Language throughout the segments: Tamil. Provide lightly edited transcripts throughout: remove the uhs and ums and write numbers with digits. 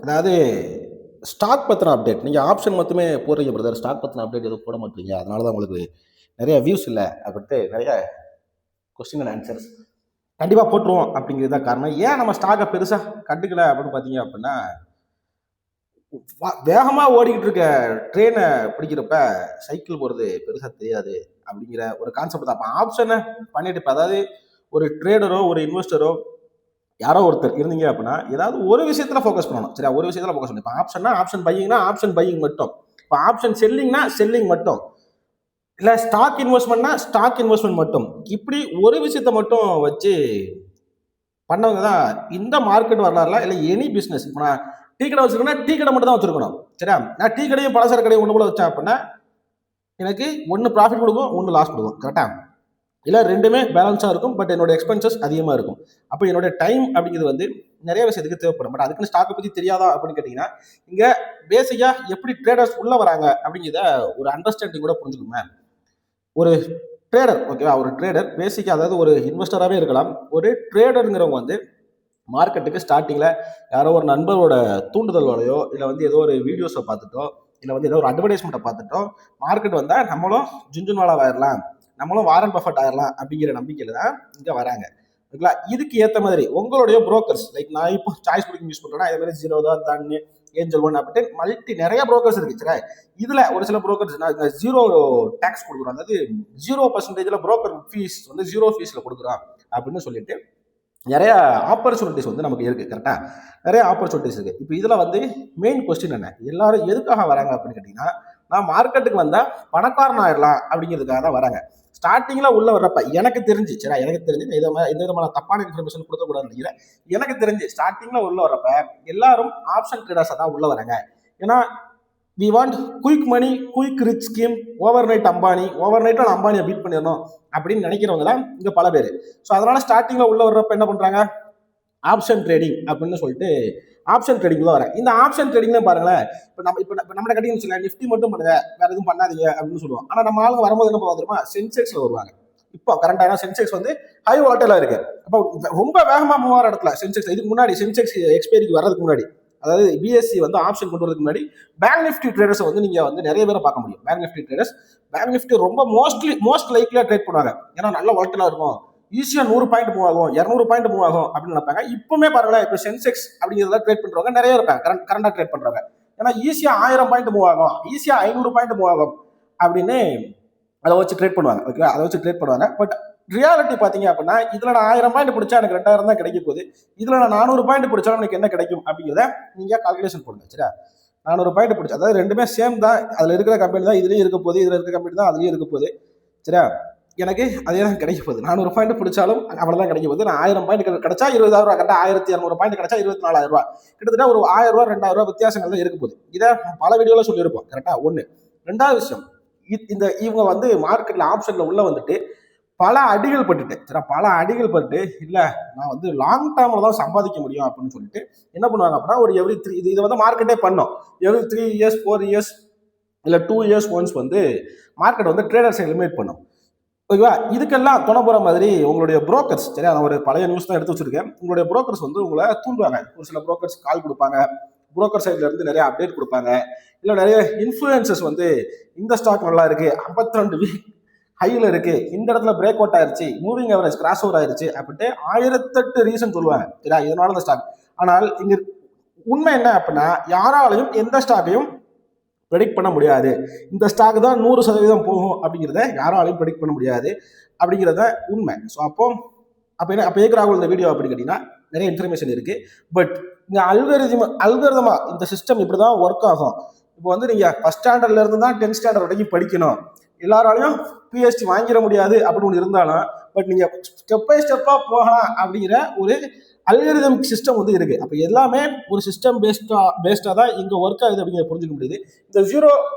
அதாவது ஸ்டாக் பற்றின அப்டேட். நீங்கள் ஆப்ஷன் மட்டுமே போடுறீங்க பிரதர், ஸ்டாக் பற்றின அப்டேட் எதுவும் போட மாட்டீங்க, அதனால தான் உங்களுக்கு நிறைய வியூஸ் இல்லை அப்படின்ட்டு நிறைய கொஸ்டின் அண்ட் ஆன்சர்ஸ் கண்டிப்பாக போட்டுருவோம் அப்படிங்கிறது தான் காரணம். ஏன் நம்ம ஸ்டாக்கை பெருசாக கண்டுக்கல அப்படின்னு பார்த்தீங்க அப்படின்னா, வேகமாக ஓடிக்கிட்டு இருக்க ட்ரெயினை பிடிக்கிறப்ப சைக்கிள் போகிறது பெருசாக தெரியாது அப்படிங்கிற ஒரு கான்செப்ட் தான். அப்போ ஆப்ஷனை பண்ணிட்டு இப்போ அதாவது ஒரு ட்ரேடரோ ஒரு இன்வெஸ்டரோ யாரோ ஒருத்தர் இருந்தீங்க அப்படின்னா ஏதாவது ஒரு விஷயத்துல ஃபோக்கஸ் பண்ணணும். சரியா, ஒரு விஷயத்துல ஃபோக்கஸ் பண்ணணும். இப்போ ஆப்ஷன்னா ஆப்ஷன் பையிங்னா ஆப்ஷன் பையிங் மட்டும், இப்போ ஆப்ஷன் செல்லிங்னா செல்லிங் மட்டும், இல்லை ஸ்டாக் இன்வெஸ்ட்மெண்ட்னா ஸ்டாக் இன்வெஸ்ட்மெண்ட் மட்டும், இப்படி ஒரு விஷயத்த மட்டும் வச்சு பண்ணவங்க தான் இந்த மார்க்கெட் வரலாறுல இல்லை எனி பிஸ்னஸ். இப்போ நான் டீ கடை வச்சிருக்கேன்னா டீ கடை மட்டும் தான் வச்சிருக்கணும். சரியா, நான் டீ கடையும் பலசர கடையும் ஒன்று போல வச்சேன் அப்படின்னா எனக்கு ஒன்று ப்ராஃபிட் கொடுக்கும், ஒன்று லாஸ் கொடுக்கும். கரெக்டா, இல்லை ரெண்டுமே பேலன்ஸாக இருக்கும், பட் என்னோட எக்ஸ்பென்சஸ் அதிகமாக இருக்கும். அப்போ என்னோட டைம் அப்படிங்கிறது வந்து நிறைய விஷயத்துக்கு தேவைப்படும். பட் அதுக்குன்னு ஸ்டாக்கை பற்றி தெரியாதா அப்படின்னு கேட்டிங்கன்னா, இங்கே பேசிக்காக எப்படி ட்ரேடர்ஸ் உள்ளே வராங்க அப்படிங்கிறத ஒரு அண்டர்ஸ்டாண்டிங் கூட புரிஞ்சுக்குமே. ஒரு ட்ரேடர், ஓகேவா, ஒரு ட்ரேடர் பேசிக்காக அதாவது ஒரு இன்வெஸ்டராகவே இருக்கலாம். ஒரு ட்ரேடருங்கிறவங்க வந்து மார்க்கெட்டுக்கு ஸ்டார்டிங்கில் யாரோ ஒரு நண்பரோட தூண்டுதலோடையோ இல்லை வந்து ஏதோ ஒரு வீடியோஸை பார்த்துட்டோ இல்லை வந்து ஏதோ ஒரு அட்வர்டைஸ்மெண்ட்டை பார்த்துட்டோ மார்க்கெட் வந்தால் நம்மளும் ஜுன்ஜுன்வாலா ஆயிடலாம், நம்மளும் வாரன் பஃபட் ஆயிடலாம் அப்படிங்கிற நம்பிக்கையில் தான் இங்கே வராங்க. ஓகேங்களா, இதுக்கு ஏற்ற மாதிரி உங்களுடைய புரோக்கர்ஸ், லைக் நான் இப்போ சாய்ஸ் புரோக்கிங் யூஸ் பண்ணுறேன்னா இதே மாதிரி ஜீரோதா, தன்னு, ஏஞ்சல் ஒன் அப்படின்னு மல்டி நிறைய புரோக்கர்ஸ் இருக்கு. சரி, இதில் ஒரு சில புரோக்கர்ஸ் நான் ஜீரோ டேக்ஸ் கொடுக்குறோம், அதாவது 0% புரோக்கர் ஃபீஸ் வந்து 0 ஃபீஸில் கொடுக்குறோம் அப்படின்னு சொல்லிட்டு நிறைய ஆப்பர்ச்சுனிட்டிஸ் வந்து நமக்கு இருக்கு. கரெக்டா, நிறைய ஆப்பர்ச்சுனிட்டிஸ் இருக்கு. இப்போ இதுல வந்து மெயின் கொஸ்டின் என்ன, எல்லாரும் எதுக்காக வராங்க அப்படின்னு கேட்டீங்கன்னா, நான் மார்க்கெட்டுக்கு வந்தா பணக்காரன் ஆயிடலாம் அப்படிங்கிறதுக்காக தான் வராங்க. ஸ்டார்டிங்ல உள்ள வர்றப்ப எனக்கு தெரிஞ்சு, சரி எனக்கு தெரிஞ்சு எந்த விதமான தப்பான இன்ஃபர்மேஷன் கொடுக்கக்கூடாதுன்னு நினைக்கிறேன். எனக்கு தெரிஞ்சு ஸ்டார்டிங்ல உள்ள வர்றப்ப எல்லாரும் ஆப்ஷன் ட்ரேடர்ஸா தான் உள்ள வராங்க. ஏன்னா we want quick money, quick rich scheme, overnight Ambani, ஓவர் நைட்ல அம்பானியை பீட் பண்ணிடணும் அப்படின்னு நினைக்கிறவங்க தான் இங்க பல பேர். ஸோ அதனால ஸ்டார்டிங்ல உள்ள வர்றப்ப என்ன பண்றாங்க, ஆப்ஷன் ட்ரேடிங் அப்படின்னு சொல்லிட்டு ஆப்ஷன் ட்ரேடிங் தான் வரேன். இந்த ஆப்ஷன் ட்ரேடிங்ல பாருங்களேன், இப்போ நம்ம கட்டிங் வச்சுக்கலாம், நிஃப்டி மட்டும் பண்ணுங்க, வேற எதுவும் பண்ணாதீங்க அப்படின்னு சொல்லுவோம். ஆனா நம்ம ஆளுங்க வரும்போது என்ன பண்ணுவோம் தெரியுமா, சென்செக்ஸ்ல வருவாங்க. இப்போ கரண்டான சென்செக்ஸ் வந்து ஹை வாட்டலா இருக்கு. அப்போ ரொம்ப வேகமா மூவ் ஆகிற இடத்துல சென்செக்ஸ், இதுக்கு முன்னாடி சென்செக்ஸ் எக்ஸ்பைரிக்கு வர்றதுக்கு முன்னாடி, அதாவது பிஎஸ்சி வந்து ஆப்ஷன் கொண்டு வரதுக்கு முன்னாடி பேங்க் நிஃப்டி ட்ரேடர்ஸ் வந்து நீங்க வந்து நிறைய பேரை பார்க்க முடியும். Bank Nifty traders, bank Nifty ரொம்ப மோஸ்ட் லைக்லியா ட்ரேட் பண்ணுவாங்க. ஏன்னா நல்ல வாட்டலா இருக்கும், ஈஸியா 100 பாயிண்ட் மூவ் ஆகும், 200 பாயிண்ட் மூவ் ஆகும் அப்படின்னு நினைப்பாங்க. இப்பவுமே பாருங்களேன், இப்போ சென்செக்ஸ் அப்படிங்கிறத ட்ரேட் பண்றவங்க நிறைய இருப்பாங்க, கரண்டா ட்ரேட் பண்றவங்க. ஏன்னா ஈஸியா 1000 பாயிண்ட் மூவ் ஆகும், ஈஸியா 500 பாயிண்ட் மூவ் ஆகும் அப்படின்னு அதை வச்சு ட்ரேட் பண்ணுவாங்க. ஓகே, அதை வச்சு ட்ரேட் பண்ணுவாங்க. பட் ரியாலிட்டி பாத்தீங்க அப்படின்னா, இதுல நான் 1000 பாயிண்ட் பிடிச்சா எனக்கு 2000 தான் கிடைக்க போகுது, இதுல நான் 400 பாயிண்ட் பிடிச்சாலும் எனக்கு என்ன கிடைக்கும் அப்படிங்கிறத நீங்க கால்குலேஷன் போடுங்க. சரியா, 400 பாயிண்ட் பிடிச்சா, அதாவது ரெண்டுமே சேம் தான், அதுல இருக்கிற கம்பெனி தான் இதுலயும் இருக்க போகுது, இதுல இருக்கிற கம்பெனி தான் அதுலயும் இருக்க போகுது. சரியா, எனக்கு அதே தான் கிடைக்க போகுது. 400 பாயிண்ட் பிடிச்சாலும் அவ்வளவுதான் கிடைக்க போகுது. நான் 1000 பாயிண்ட் கிடைச்சா 20,000 ரூபாய், கரெக்டா 1200 பாயிண்ட் கிடைச்சா 24,000 ரூபாய், கிட்டத்தட்ட ஒரு 1000 ரூபாய் 2000 ரூபாய் வித்தியாசங்கள் தான் இருக்க போகுது. இதை பல வீடியோல சொல்லியிருப்போம். கரெக்டா, ஒண்ணு. ரெண்டாவது விஷயம், இந்த இவங்க வந்து மார்க்கெட்ல ஆப்ஷன்ல உள்ள வந்துட்டு பல அடிகள் பட்டுட்டு, சரி பல அடிகள் பட்டு இல்ல நான் வந்து லாங் டேர்ம்ல தான் சம்பாதிக்க முடியும் அப்படின்னு சொல்லிட்டு என்ன பண்ணுவாங்க அப்படின்னா, ஒரு எவ்ரி 3 இது வந்து மார்க்கெட்டே பண்ணும், எவ்ரி 3 இயர்ஸ் 4 இயர்ஸ் இல்ல 2 இயர்ஸ் ஒன்ஸ் வந்து மார்க்கெட் வந்து ட்ரேடர்ஸ் எலிமினேட் பண்ணும். ஓகேவா, இதுக்கெல்லாம் துணை போற மாதிரி உங்களுடைய புரோக்கர்ஸ், சரியா, நான் ஒரு பழைய நியூஸ் தான் எடுத்து வச்சிருக்கேன், உங்களுடைய புரோக்கர்ஸ் வந்து உங்களை தூண்டுவாங்க. ஒரு சில புரோக்கர்ஸ் கால் கொடுப்பாங்க, புரோக்கர் சைட்ல இருந்து நிறைய அப்டேட் கொடுப்பாங்க. இல்ல நிறைய இன்ஃபுளுசர்ஸ் வந்து இந்த ஸ்டாக் நல்லா இருக்கு, 52 வீக் ஹைல இருக்கு, இந்த இடத்துல பிரேக் அவுட் ஆயிருச்சு, மூவிங் அவரேஜ் கிராஸ் ஓவர் ஆயிருச்சு அப்படின்ட்டு 1008 ரீசன் சொல்லுவாங்க. சரியா, இதனால இந்த ஸ்டாக். ஆனால் இங்க உண்மை என்ன அப்படின்னா, யாராலையும் எந்த ஸ்டாக்கையும் ப்ரெடிக்ட் பண்ண முடியாது. இந்த ஸ்டாக் தான் 100% போகும் அப்படிங்கிறத யாராலையும் ப்ரெடிக்ட் பண்ண முடியாது அப்படிங்கிறத உண்மை. ஸோ அப்போ என்ன அப்போ ஏற்கனவே இந்த வீடியோ அப்படின்னு கேட்டீங்கன்னா நிறைய இன்ஃபர்மேஷன் இருக்கு. பட் இந்த அல்கரிதமா இந்த சிஸ்டம் இப்படிதான் ஒர்க் ஆகும். இப்போ வந்து நீங்க ஃபர்ஸ்ட் ஸ்டாண்டர்ட்ல இருந்து தான் 10th ஸ்டாண்டர்ட் வரைக்கும் படிக்கணும், எல்லாராலையும் பிஹெச்டி வாங்கிட முடியாது அப்படின்னு ஒன்று இருந்தாலும், பட் நீங்க ஸ்டெப் பை ஸ்டெப்பா போகலாம் அப்படிங்கிற ஒரு அல்கரிதமிக் சிஸ்டம் வந்து இருக்கு. அப்போ எல்லாமே ஒரு சிஸ்டம் பேஸ்டா தான் இங்க ஒர்க் ஆகுது அப்படிங்கிறத புரிஞ்சுக்க முடியுது. இந்த ஜீரோ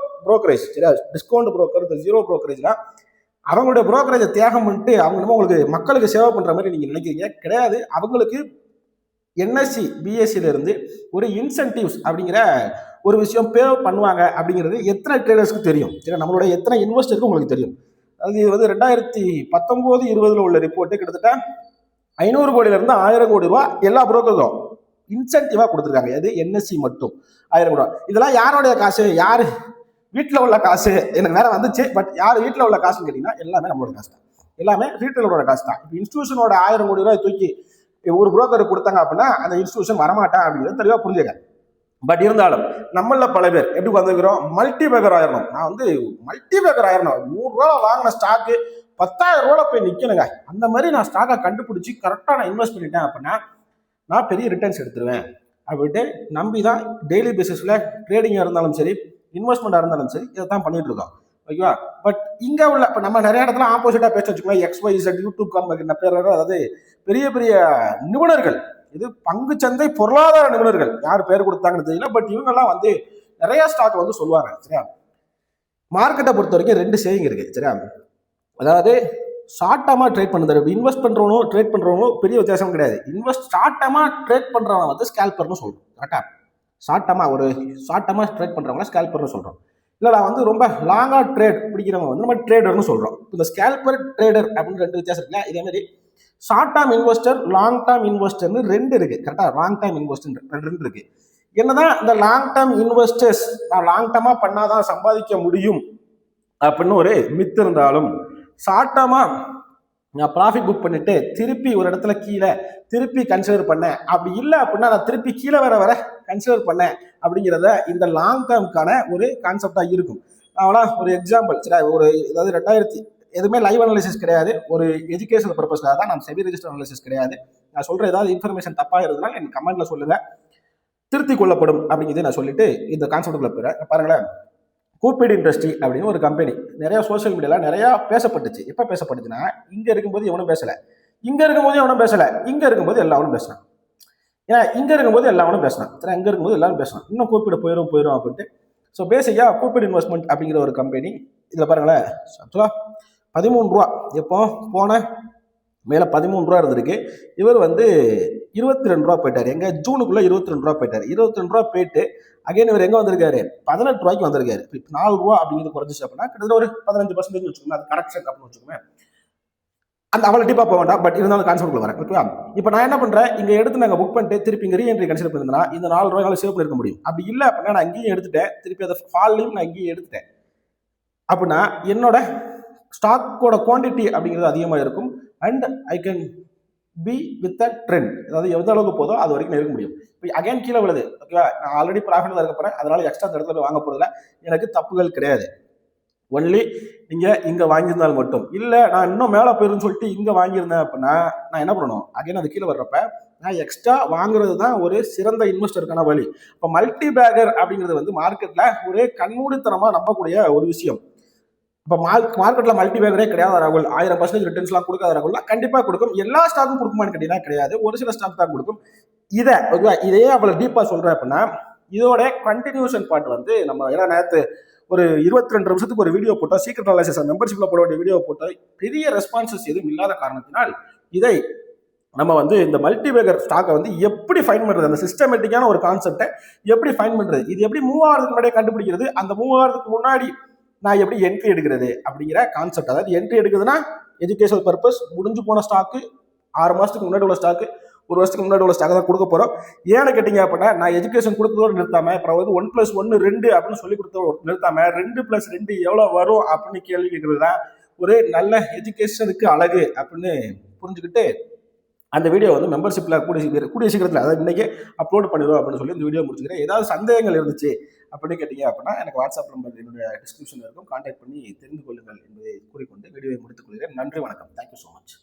புரோக்கரேஜ், சரியா, டிஸ்கவுண்ட் புரோக்கர், இந்த ஜீரோ புரோக்கரேஜ்லாம் அவங்களுடைய புரோக்கரேஜை தியாகம் பண்ணிட்டு அவங்க என்னமோ உங்களுக்கு மக்களுக்கு சேவை பண்ற மாதிரி நீங்க நினைக்கிறீங்க, கிடையாது. அவங்களுக்கு என்எஸ்சி பிஎஸ்சில இருந்து ஒரு இன்சென்டிவ்ஸ் அப்படிங்கிற ஒரு விஷயம் பே பண்ணுவாங்க அப்படிங்கிறது எத்தனை ட்ரேடர்ஸ்க்கு தெரியும், சரி, நம்மளுடைய எத்தனை இன்வெஸ்டருக்கு உங்களுக்கு தெரியும். அது வந்து 2019-20 உள்ள ரிப்போர்ட்டு கிட்டத்தட்ட 500 கோடியில இருந்து 1000 கோடி ரூபாய் எல்லா புரோக்கருக்கும் இன்சென்டிவா கொடுத்துருக்காங்க. எது என்எஸ்சி மட்டும் 1000 கோடி. இதெல்லாம் யாருடைய காசு? யாரு வீட்டில் உள்ள காசு? எனக்கு வேற வந்துச்சு. பட் யார் வீட்டில் உள்ள காசுன்னு கேட்டீங்கன்னா எல்லாமே நம்மளோட காசு தான், எல்லாமே ரீட்டைலரோட காசு தான். இப்போ இன்ஸ்டியூஷனோட 1000 கோடி ரூபாய் தூக்கி ஒரு புரோக்கருக்கு கொடுத்தாங்க அப்படின்னா அந்த இன்ஸ்டியூஷன் வரமாட்டான் அப்படிங்கிறது தெளிவாக புரிஞ்சுக்க. பட் இருந்தாலும் நம்மள பல பேர் எப்படி வந்துக்கிறோம், மல்டி பேக்கர் ஆயிரணும். நான் வந்து மல்டி பேக்கர் ஆயிரணும், 100 ரூபா வாங்கின ஸ்டாக்கு 10,000 ரூபாய் போய் நிக்கணுங்க. அந்த மாதிரி நான் ஸ்டாக்கை கண்டுபிடிச்சி கரெக்டாக நான் இன்வெஸ்ட் பண்ணிட்டேன் அப்படின்னா நான் பெரிய ரிட்டர்ன்ஸ் எடுத்துருவேன் அப்படின்ட்டு நம்பி தான் டெய்லி பேசிஸில் ட்ரேடிங்காக இருந்தாலும் சரி, இன்வெஸ்ட்மெண்ட்டாக இருந்தாலும் சரி, இதை தான் பண்ணிட்டு இருக்கோம். ஓகேவா? பட் இங்கே உள்ள இப்போ நம்ம நிறைய இடத்துல ஆப்போசிட்டாக பேச வச்சுக்கலாம். XYZ யூடியூப் காம் பேர், அதாவது பெரிய பெரிய நிபுணர்கள், இது பங்கு சந்தை பொருளாதார நிபுணர்கள், யார் பேர் கொடுத்தாங்கன்னு தெரியல. பட் இவங்கெல்லாம் வந்து நிறைய ஸ்டாக் வந்து சொல்லுவாங்க. சரியா? மார்க்கெட்டை பொறுத்த வரைக்கும் 2 சேவிங் இருக்கு. சரியா? அதாவது ஷார்ட் டர்மா ட்ரேட் பண்ணுறது, இன்வெஸ்ட் பண்ணுறவனும் ட்ரேட் பண்ணுறவனும் பெரிய வித்தியாசம் கிடையாது. ஷார்ட் டர்மா ட்ரேட் பண்ணுறவன் வந்து ஸ்கேல்பர்னு சொல்கிறோம். கரெக்டா? ஷார்ட் டர்மா ட்ரேட் பண்ணுறவங்க ஸ்கேல்பர்னு சொல்கிறோம். இல்லை நான் வந்து ரொம்ப லாங்காக ட்ரேட் பிடிக்கிறவங்க வந்து நம்ம ட்ரேடர்னு சொல்கிறோம். இந்த ஸ்கேல்பர் ட்ரேடர் அப்படின்னு 2 வித்தியாசம் இருக்குல்ல. இதே மாதிரி short term investor, long term இன்வெஸ்டர்னு 2 இருக்கு. கரெக்டா? லாங் டேர்ம் இன்வெஸ்டர் 2 இருக்கு. என்னதான் இந்த லாங் டேர்ம் இன்வெஸ்டர்ஸ் நான் லாங் டேர்மா பண்ணாதான் சம்பாதிக்க முடியும் அப்படின்னு ஒரு மித்து இருந்தாலும், ஷார்ட் டேர்மா நான் ப்ராஃபிட் புக் பண்ணிட்டு திருப்பி ஒரு இடத்துல கீழே திருப்பி கன்சிடர் பண்ணேன், அப்படி இல்லை அப்படின்னா நான் திருப்பி கீழே வர கன்சிடர் பண்ணேன் அப்படிங்கிறத இந்த லாங் டேர்முக்கான ஒரு கான்செப்டா இருக்கும். ஆனால் ஒரு எக்ஸாம்பிள், சரி, ஒரு அதாவது 2000 எதுவுமே லைவ் அனாலிசிஸ் கிடையாது, ஒரு எஜுகேஷன் பர்பஸ்க்காக தான். நம்ம செபி ரெஜிஸ்டர் அனாலிசிஸ் கிடையாது. நான் சொல்ற ஏதாவது இன்ஃபர்மேஷன் தப்பாக இருந்ததுனால எனக்கு கமெண்ட்ல சொல்லுங்க, திருத்தி கொள்ளப்படும் அப்படிங்கிறத நான் சொல்லிட்டு இந்த கான்செப்டுக்குள்ள போறேன். பாருங்களேன், கூப்பிட் இண்டஸ்ட்ரி அப்படின்னு ஒரு கம்பெனி நிறைய சோசியல் மீடியால நிறைய பேசப்பட்டுச்சு. எப்ப பேசப்பட்டுச்சுன்னா, இங்க இருக்கும்போது எவனும் பேசல, இங்க இருக்கும்போது எவனும் பேசல, இங்க இருக்கும்போது எல்லாரும் பேசினான். ஏன்னா இங்க இருக்கும்போது எல்லாரும் பேசினான், சரி, அங்க இருக்கும்போது எல்லாரும் பேசினான், இன்னும் கூப்பிட்டு போயிடும் அப்படின்ட்டு. ஸோ பேசிக்கா கூப்பிட் இன்வெஸ்ட்மெண்ட் அப்படிங்கிற ஒரு கம்பெனி. இதுல பாருங்களேன், ஆக்சுவலா 13 ரூபா எப்போ போன மேலே 13 ரூபா இருந்திருக்கு. இவர் வந்து 22 ரூபா போயிட்டார். எங்க ஜூனுக்குள்ள 22 ரூபா போயிட்டார். 22 ரூபா போயிட்டு அகைன் இவர் எங்க வந்திருக்காரு, 18 ரூபாய்க்கு வந்திருக்காரு. இப்போ 4 ரூபா அப்படிங்கிறது குறைஞ்சிச்சு அப்படின்னா கிட்டத்தட்ட ஒரு 15% வச்சுக்கோங்க, அது கரெக்ஷன் அப்படின்னு வச்சுக்கோங்க. அந்த அவ்வளோ டீப்பா போக வேண்டாம், பட் இருந்தாலும் கான்செப்ட்ல வரேன். ஓகேவா? இப்போ நான் என்ன பண்றேன், இங்க எடுத்து நாங்கள் புக் பண்ணிட்டு திருப்பி இங்க ரீஎன்ட்ரி கன்சிடர் பண்ணிருந்தா இந்த 4 ரூபாய்க்கால சேவ் பண்ணிருக்க முடியும். அப்படி இல்லை அப்படின்னா நான் இங்கேயும் எடுத்துட்டேன், திருப்பி அதை ஃபால்லையும் நான் இங்கேயும் எடுத்துட்டேன் அப்படின்னா என்னோட ஸ்டாக்கோட குவான்டிட்டி அப்படிங்கிறது அதிகமாக இருக்கும். And I can be with a trend, அதாவது எந்த அளவுக்கு போதோ அது வரைக்கும் இருக்க முடியும். இப்போ அகைன் கீழே விழுது, ஓகேவா? நான் ஆல்ரெடி ப்ராஃபிட் தான் இருக்க போறேன், அதனால எக்ஸ்ட்ரா அந்த இடத்துல வாங்க போறதுல எனக்கு தப்புகள் கிடையாது. ஒன்லி நீங்க இங்க வாங்கியிருந்தால் மட்டும் இல்லை, நான் இன்னும் மேலே போயிருன்னு சொல்லிட்டு இங்க வாங்கியிருந்தேன் அப்படின்னா நான் என்ன பண்ணணும், அகைன் அது கீழே வர்றப்ப நான் எக்ஸ்ட்ரா வாங்குறது தான் ஒரு சிறந்த இன்வெஸ்டருக்கான வழி. இப்போ மல்டி பேக்கர் அப்படிங்கிறது வந்து மார்க்கெட்ல ஒரு கண்மூடித்தனமா நம்பக்கூடிய ஒரு விஷயம். இப்போ மார்க்கெட்ல மல்டி பேக்கரே கிடையாது ராகுல், 1000% ரிட்டர்ன்ஸ்லாம் கொடுக்காத ராகுல், கண்டிப்பா கொடுக்கும். எல்லா ஸ்டாக்கும் கொடுக்குமான்னு கேட்டீங்கன்னா கிடையாது, ஒரு சில ஸ்டாக் தான் கொடுக்கும். இதையே அவ்வளவு டீப்பா சொல்றேன் அப்படின்னா இதோட கண்டினியூஷன் பார்ட் வந்து நம்ம ஏன்னா நேரத்து ஒரு 22 நிமிஷத்துக்கு ஒரு வீடியோ போட்டோம், சீக்ரெட் அனாலிசிஸ் மெம்பர்ஷிப்ல போட வேண்டிய வீடியோ போட்டோம். பெரிய ரெஸ்பான்சஸ் எதுவும் இல்லாத காரணத்தினால் இதை நம்ம வந்து இந்த மல்டி பேக்கர் ஸ்டாக்கை வந்து எப்படி ஃபைன் பண்றது, அந்த சிஸ்டமேட்டிக்கான ஒரு கான்செப்டை எப்படி ஃபைன் பண்றது, இது எப்படி மூவ் ஆகிறதுக்கு முன்னாடியே கண்டுபிடிக்கிறது, அந்த மூவ் ஆகிறதுக்கு முன்னாடி நான் எப்படி என்ட்ரி எடுக்கிறது அப்படிங்கிற கான்செப்ட். அதாவது என்ட்ரி எடுக்குதுன்னா எஜுகேஷனல் பர்பஸ், முடிஞ்சு போன ஸ்டாக்கு, 6 மாசத்துக்கு முன்னாடி உள்ள ஸ்டாக்கு, 1 வருஷத்துக்கு முன்னாடி உள்ள ஸ்டாக் தான் கொடுக்க போறோம். ஏன்னு கேட்டீங்க அப்படின்னா நான் எஜுகேஷன் கொடுத்ததோடு நிறுத்தாம அப்புறம் வந்து 1+1 2 அப்படின்னு சொல்லி கொடுத்ததோடு நிறுத்தாம 2+2 எவ்வளவு வரும் அப்படின்னு கேள்வி கேட்கறது தான் ஒரு நல்ல எஜுகேஷனுக்கு அழகு அப்படின்னு புரிஞ்சுக்கிட்டு அந்த வீடியோ வந்து மெம்பர்ஷிப்ல கூடிய சீக்கிரத்தில், அதாவது இன்னைக்கு அப்லோட் பண்ணிடுவோம் அப்படின்னு சொல்லி இந்த வீடியோ முடிச்சுக்கிறேன். ஏதாவது சந்தேகங்கள் இருந்துச்சு அப்படின்னு கேட்டீங்க அப்படின்னா எனக்கு வாட்ஸ்அப் நம்பர் என்னுடைய டிஸ்கிரிப்ஷன்ல இருக்கும், கான்டாக்ட் பண்ணி தெரிந்து கொள்ளுங்கள் என்பதை கூறிக்கொண்டு வீடியோவை முடித்துக் கொள்கிறேன். நன்றி, வணக்கம். Thank you so much.